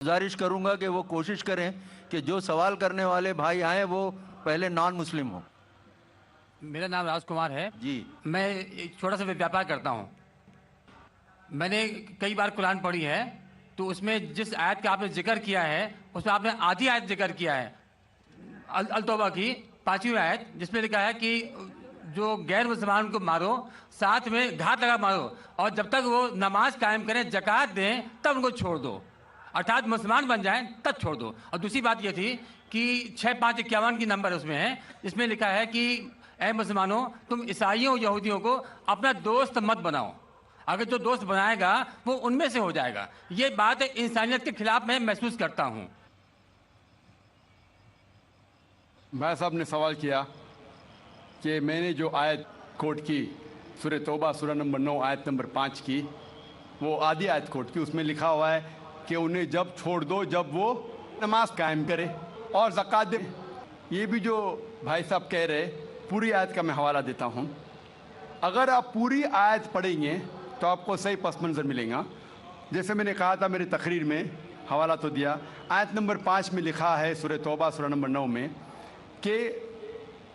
गुजारिश करूंगा कि वो कोशिश करें कि जो सवाल करने वाले भाई आए वो पहले नॉन मुस्लिम हो। मेरा नाम राजकुमार है जी। मैं एक छोटा सा व्यापार करता हूँ। मैंने कई बार कुरान पढ़ी है, तो उसमें जिस आयत का आपने जिक्र किया है उसमें आपने आधी आयत जिक्र किया है, अल तौबा की 5वीं आयत, जिसमें लिखा है कि जो गैर मुसलमान को मारो, साथ में घात लगा मारो, और जब तक वो नमाज कायम करें, ज़कात दें, तब उनको छोड़ दो, अर्थात मुसलमान बन जाएं तब छोड़ दो। और दूसरी बात ये थी कि 6551 की नंबर उसमें है, जिसमें लिखा है कि ऐ मुसलमानों, तुम ईसाइयों यहूदियों को अपना दोस्त मत बनाओ, अगर जो दोस्त बनाएगा वो उनमें से हो जाएगा। ये बात इंसानियत के खिलाफ मैं महसूस करता हूँ। भाई साहब ने सवाल किया कि मैंने जो आयत कोट की सूरह तौबा सूरह नंबर 9 आयत नंबर 5 की, वो आधी आयत कोट की, उसमें लिखा हुआ है कि उन्हें जब छोड़ दो जब वो नमाज कायम करे और ज़कात दे। ये भी जो भाई साहब कह रहे, पूरी आयत का मैं हवाला देता हूँ। अगर आप पूरी आयत पढ़ेंगे तो आपको सही पस मंज़र मिलेगा। जैसे मैंने कहा था मेरी तकरीर में, हवाला तो दिया, आयत नंबर 5 में लिखा है सूरह तौबा सूरह नंबर 9 में कि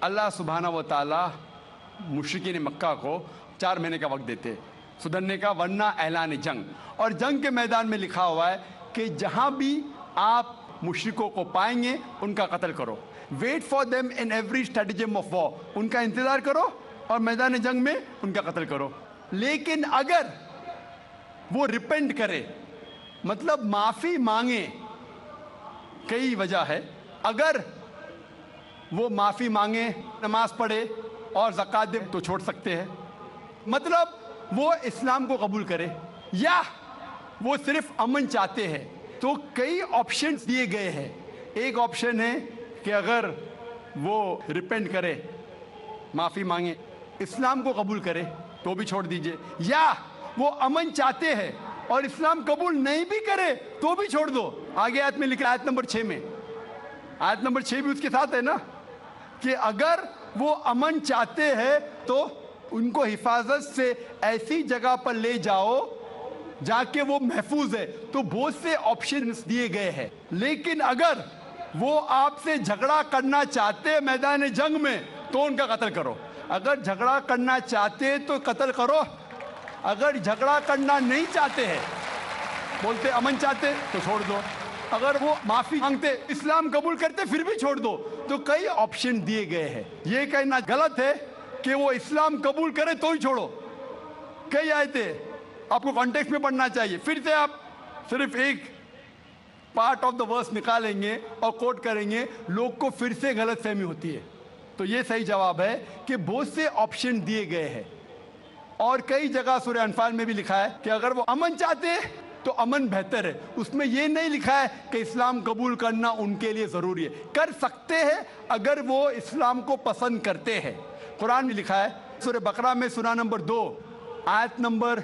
अल्लाह सुब्हानहू व तआला मुशरिकीन मक्का को 4 महीने का वक्त देते सुधरने का, वरना ऐलान जंग। और जंग के मैदान में लिखा हुआ है कि जहाँ भी आप मुशरिकों को पाएंगे उनका कत्ल करो। Wait for them in every stratagem of war, उनका इंतज़ार करो और मैदान जंग में उनका कत्ल करो। लेकिन अगर वो रिपेंट करे, मतलब माफ़ी मांगे, कई वजह है, अगर वो माफ़ी मांगे, नमाज पढ़े और ज़कात दे तो छोड़ सकते हैं। मतलब वो इस्लाम को कबूल करे या वो सिर्फ अमन चाहते हैं, तो कई ऑप्शंस दिए गए हैं। एक ऑप्शन है कि अगर वो रिपेंट करे, माफ़ी मांगे, इस्लाम को कबूल करे तो भी छोड़ दीजिए, या वो अमन चाहते हैं और इस्लाम कबूल नहीं भी करे तो भी छोड़ दो। आगे आयत में लिखा है, आयत नंबर 6 में, आयत नंबर 6 भी उसके साथ है ना, कि अगर वो अमन चाहते हैं तो उनको हिफाजत से ऐसी जगह पर ले जाओ जाके वो महफूज है। तो बहुत से ऑप्शंस दिए गए हैं। लेकिन अगर वो आपसे झगड़ा करना चाहते हैं मैदान जंग में तो उनका कत्ल करो। अगर झगड़ा करना चाहते तो कत्ल करो, अगर झगड़ा करना नहीं चाहते हैं, बोलते अमन चाहते तो छोड़ दो, अगर वो माफ़ी मांगते, इस्लाम कबूल करते फिर भी छोड़ दो। तो कई ऑप्शन दिए गए हैं। ये कहना गलत है कि वो इस्लाम कबूल करे तो ही छोड़ो। कई आयतें आपको कॉन्टेक्स्ट में पढ़ना चाहिए। फिर से आप सिर्फ एक पार्ट ऑफ द वर्स निकालेंगे और कोट करेंगे, लोग को फिर से गलत फहमी होती है। तो ये सही जवाब है कि बहुत से ऑप्शन दिए गए हैं। और कई जगह सूरह अनफाल में भी लिखा है कि अगर वो अमन चाहते हैं तो अमन बेहतर है। उसमें ये नहीं लिखा है कि इस्लाम कबूल करना उनके लिए ज़रूरी है। कर सकते हैं अगर वो इस्लाम को पसंद करते हैं। कुरान में लिखा है सूरह बकरा में सूरह नंबर 2 आयत नंबर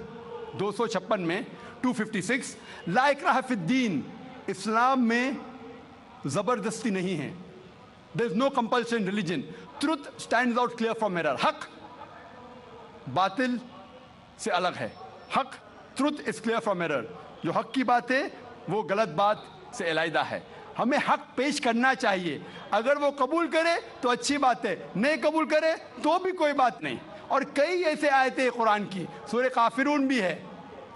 256 में 256, ला इक्राह फिद्दीन, इस्लाम में ज़बरदस्ती नहीं है। There is no compulsion religion, truth stands out clear from error. हक बातिल से अलग है। हक, truth is clear from error. जो हक की बात है वो गलत बात से अलहदा है। हमें हक पेश करना चाहिए। अगर वो कबूल करे तो अच्छी बात है, नहीं कबूल करे तो भी कोई बात नहीं। और कई ऐसे आयतें कुरान की, सूरह काफिरून भी है,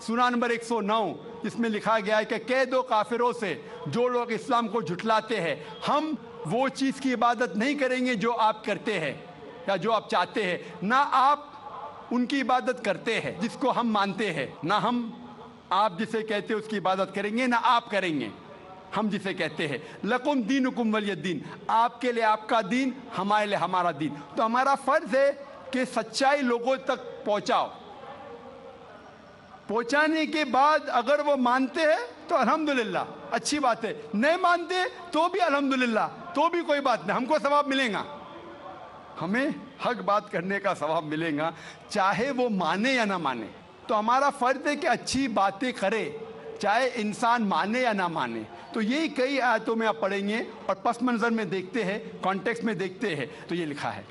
सूरा नंबर 109, जिसमें लिखा गया है कि कह दो काफिरों से जो लोग इस्लाम को झुठलाते हैं, हम वो चीज़ की इबादत नहीं करेंगे जो आप करते हैं या जो आप चाहते हैं, ना आप उनकी इबादत करते हैं जिसको हम मानते हैं, ना हम आप जिसे कहते हैं उसकी इबादत करेंगे, ना आप करेंगे हम जिसे कहते हैं। लकुम दीनुकुम वलियद्दीन, आपके लिए आपका दीन, हमारे लिए हमारा दीन। तो हमारा फ़र्ज़ है कि सच्चाई लोगों तक पहुँचाओ। पहुँचाने के बाद अगर वो मानते हैं तो अल्हम्दुलिल्लाह, अच्छी बात है। नहीं मानते तो भी अल्हम्दुलिल्लाह, तो भी कोई बात नहीं, हमको सवाब मिलेगा। हमें हक बात करने का सवाब मिलेगा, चाहे वो माने या ना माने। तो हमारा फ़र्ज़ है कि अच्छी बातें करे, चाहे इंसान माने या ना माने। तो यही कई आयतों में आप पढ़ेंगे और पस मंज़र में देखते हैं, कॉन्टेक्स्ट में देखते हैं, तो ये लिखा है।